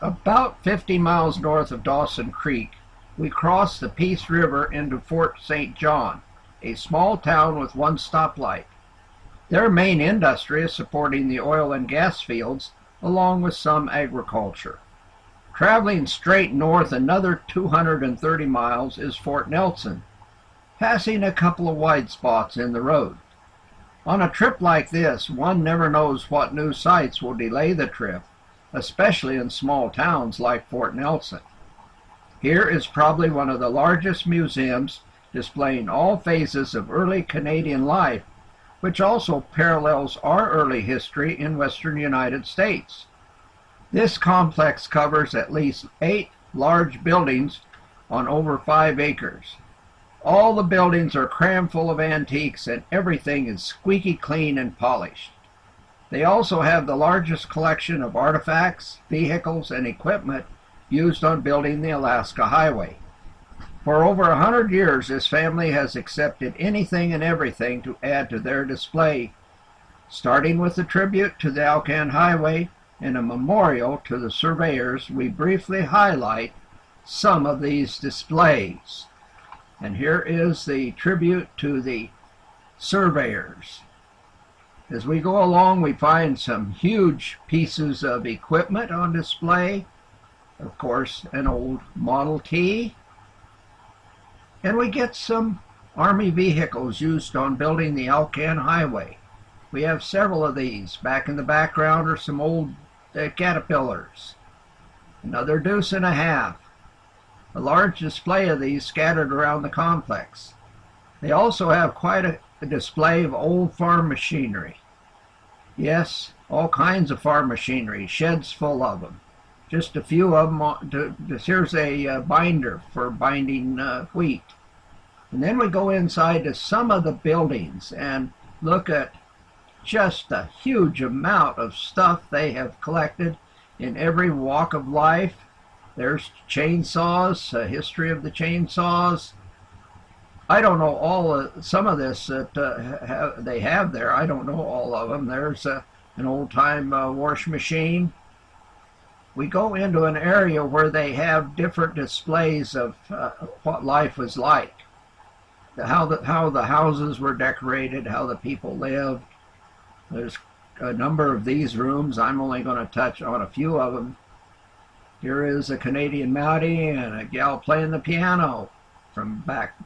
About 50 miles north of Dawson Creek, we cross the Peace River into Fort St. John, a small town with one stoplight. Their main industry is supporting the oil and gas fields, along with some agriculture. Traveling straight north another 230 miles is Fort Nelson, passing a couple of wide spots in the road. On a trip like this, one never knows what new sights will delay the trip, especially in small towns like Fort Nelson. Here is probably one of the largest museums displaying all phases of early Canadian life, which also parallels our early history in western United States. This complex covers at least 8 large buildings on over 5 acres. All the buildings are crammed full of antiques and everything is squeaky clean and polished. They also have the largest collection of artifacts, vehicles, and equipment used on building the Alaska Highway. For over 100 years, this family has accepted anything and everything to add to their display, starting with a tribute to the Alcan Highway and a memorial to the surveyors. We briefly highlight some of these displays. And here is the tribute to the surveyors. As we go along, we find some huge pieces of equipment on display. Of course, an old Model T. And we get some Army vehicles used on building the Alcan Highway. We have several of these. Back in the background are some old Caterpillars. Another deuce and a half. A large display of these scattered around the complex. They also have quite a display of old farm machinery. Yes, all kinds of farm machinery, sheds full of them. Just a few of them. Here's a binder for binding wheat. And then we go inside to some of the buildings and look at just a huge amount of stuff they have collected in every walk of life. There's chainsaws, a history of the chainsaws. I don't know some of this that they have there. I don't know all of them. There's an old-time wash machine. We go into an area where they have different displays of what life was like, how the houses were decorated, how the people lived. There's a number of these rooms. I'm only going to touch on a few of them. Here is a Canadian Mountie and a gal playing the piano from back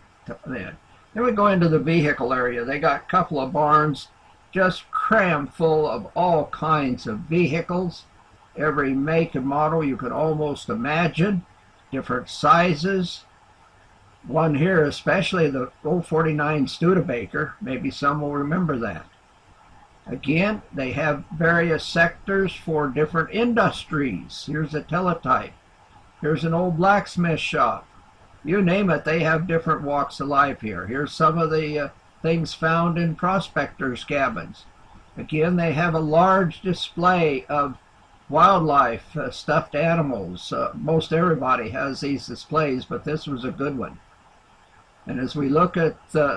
then. Then we go into the vehicle area. They got a couple of barns just crammed full of all kinds of vehicles. Every make and model you could almost imagine. Different sizes. One here, especially the old 49 Studebaker. Maybe some will remember that. Again, they have various sectors for different industries. Here's a teletype. Here's an old blacksmith shop. You name it, they have different walks of life here. Here's some of the things found in prospectors' cabins. Again, they have a large display of wildlife, stuffed animals. Most everybody has these displays, but this was a good one. And as we look at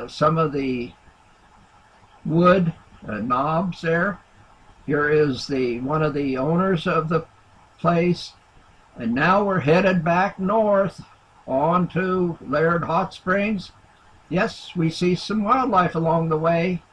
some of the wood knobs there. Here is one of the owners of the place. And now we're headed back north on to Laird Hot Springs. Yes, we see some wildlife along the way.